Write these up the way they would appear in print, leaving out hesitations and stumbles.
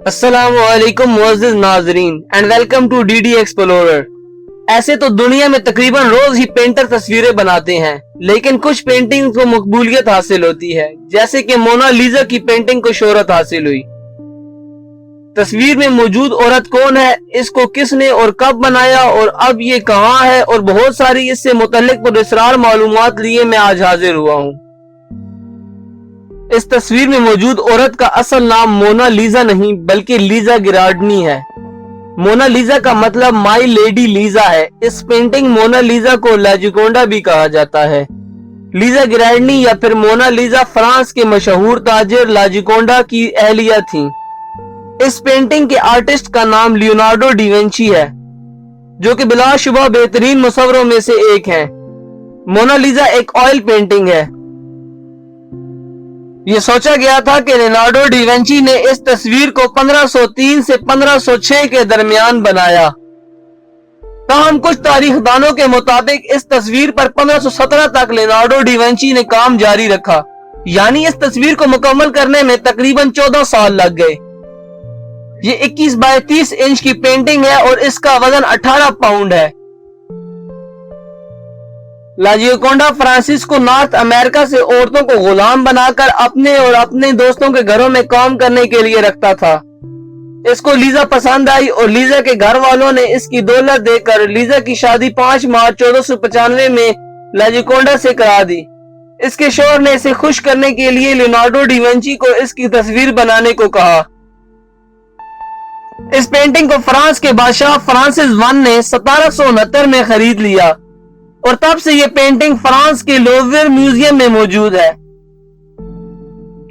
अस्सलाम वालेकुम मुअज़्ज़िज़ नाज़रीन and welcome to DD Explorer. ऐसे तो दुनिया में तकरीबन रोज ही पेंटर तस्वीरें बनाते हैं, लेकिन कुछ पेंटिंग को मकबूलियत हासिल होती है, जैसे कि मोनालिसा की पेंटिंग को शोहरत हासिल हुई। तस्वीर में मौजूद औरत कौन है, इसको किसने और कब बनाया और अब ये कहाँ है, और बहुत सारी इससे मुतल्लिक पुरअसरार मालूमात लिए मैं आज हाजिर हुआ हूँ। इस तस्वीर में मौजूद औरत का असल नाम मोनालिसा नहीं बल्कि लीजा गिरार्डनी है। मोनालिसा का मतलब माई लेडी लीजा है। इस पेंटिंग मोनालिसा को लाजिकोंडा भी कहा जाता है। लीजा गिरार्डनी या फिर मोनालिसा फ्रांस के मशहूर ताजिर लाजिकोंडा की अहलिया थी। इस पेंटिंग के आर्टिस्ट का नाम लियोनार्डो डी विंची है, जो कि बिलाशुबा बेहतरीन मुसव्वरों में से एक है। मोनालिसा एक ऑयल पेंटिंग है। ये सोचा गया था कि लियोनार्डो डी विंची ने इस तस्वीर को 1503 से 1506 के दरमियान बनाया। ताहम कुछ तारीखदानों के मुताबिक इस तस्वीर पर 1517 तक लियोनार्डो डी विंची ने काम जारी रखा, यानी इस तस्वीर को मुकम्मल करने में तकरीबन 14 साल लग गए। ये 21 बाय 30 इंच की पेंटिंग है और इसका वजन 18 पाउंड है। लाजिकोंडा फ्रांसिस्को नॉर्थ अमेरिका से औरतों को गुलाम बनाकर अपने और अपने दोस्तों के घरों में काम करने के लिए रखता था। इसको लीजा पसंद आई और लीजा के घर वालों ने इसकी दौलत देकर लीजा की शादी 5 मार्च 1495 में लाजिकोंडा से करा दी। इसके शौहर ने इसे खुश करने के लिए लियोनार्डो डी विंची को इसकी तस्वीर बनाने को कहा। इस पेंटिंग को फ्रांस के बादशाह फ्रांसिस I ने 1769 में खरीद लिया और तब से ये पेंटिंग फ्रांस के लोवर म्यूजियम में मौजूद है।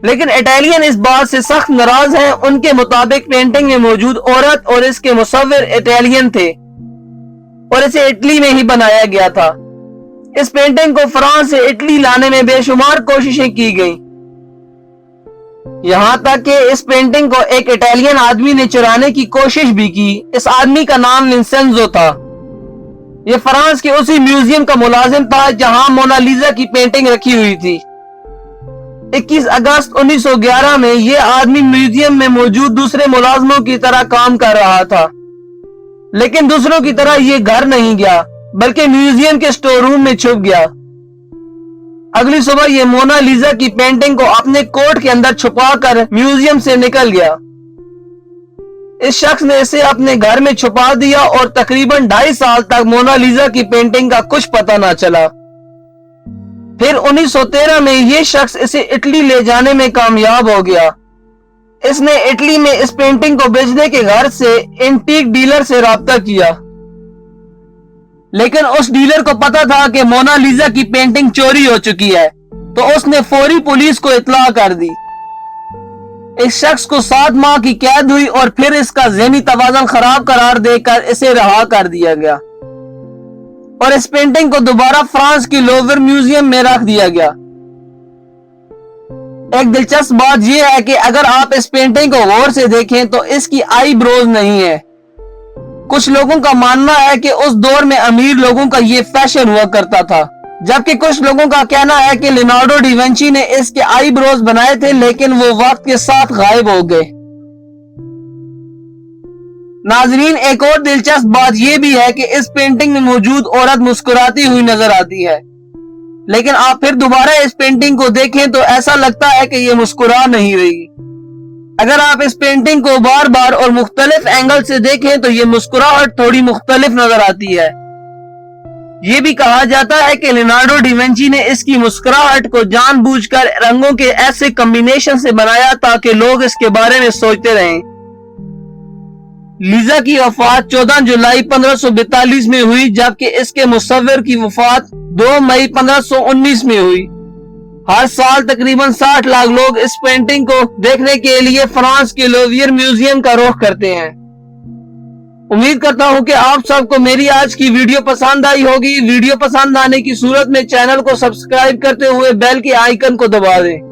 लेकिन इटालियन इस बात से सख्त नाराज हैं। उनके मुताबिक पेंटिंग में मौजूद औरत और इसके मुसव्विर इटालियन थे और इसे इटली में ही बनाया गया था। इस पेंटिंग को फ्रांस से इटली लाने में बेशुमार कोशिशें की गई, यहाँ तक कि इस पेंटिंग को एक इटालियन आदमी ने चुराने की कोशिश भी की। इस आदमी का नाम विंसेंजो था। ये फ्रांस के उसी म्यूजियम का मुलाजिम था जहां मोनालिसा की पेंटिंग रखी हुई थी। 21 अगस्त 1911 में ये आदमी म्यूजियम में मौजूद दूसरे मुलाजमों की तरह काम कर रहा था, लेकिन दूसरों की तरह ये घर नहीं गया बल्कि म्यूजियम के स्टोर रूम में छुप गया। अगली सुबह ये मोनालिसा की पेंटिंग को अपने कोट के अंदर छुपाकर म्यूजियम से निकल गया। इस शख्स ने इसे अपने घर में छुपा दिया और तकरीबन 2.5 साल तक मोनालिसा की पेंटिंग का कुछ पता ना चला। फिर 1913 में ये शख्स इसे इटली ले जाने में कामयाब हो गया। इसने इटली में इस पेंटिंग को बेचने के घर से एंटीक डीलर से राब्ता किया, लेकिन उस डीलर को पता था कि मोनालिसा की पेंटिंग चोरी हो चुकी है, तो उसने फौरी पुलिस को इत्तला कर दी। इस शख्स को 7 माह की कैद हुई और फिर इसका ज़हनी तवाज़ुन खराब करार देकर इसे रहा कर दिया गया और इस पेंटिंग को दोबारा फ्रांस के लोवर म्यूजियम में रख दिया गया। एक दिलचस्प बात यह है कि अगर आप इस पेंटिंग को गौर से देखें तो इसकी आईब्रोज नहीं है। कुछ लोगों का मानना है कि उस दौर में अमीर लोगों का ये फैशन हुआ करता था, जबकि कुछ लोगों का कहना है कि लियोनार्डो डी विंची ने इसके आईब्रोज बनाए थे, लेकिन वो वक्त के साथ गायब हो गए। नाजरीन, एक और दिलचस्प बात यह भी है कि इस पेंटिंग में मौजूद औरत मुस्कुराती हुई नजर आती है, लेकिन आप फिर दोबारा इस पेंटिंग को देखें तो ऐसा लगता है कि ये मुस्कुरा नहीं रही। अगर आप इस पेंटिंग को बार बार और मुख्तलिफ एंगल से देखें तो ये मुस्कुराहट थोड़ी मुख्तलिफ नजर आती है। ये भी कहा जाता है कि लियोनार्डो डी विंची ने इसकी मुस्कुराहट को जानबूझकर रंगों के ऐसे कॉम्बिनेशन से बनाया ताकि लोग इसके बारे में सोचते रहें। लीजा की वफात 14 जुलाई 1542 में हुई, जबकि इसके मुसव्विर की वफात 2 मई 1519 में हुई। हर साल तकरीबन 60 लाख लोग इस पेंटिंग को देखने के लिए फ्रांस के लोवियर म्यूजियम का रुख करते हैं। उम्मीद करता हूं कि आप सबको मेरी आज की वीडियो पसंद आई होगी। वीडियो पसंद आने की सूरत में चैनल को सब्सक्राइब करते हुए बेल के आइकन को दबा दें।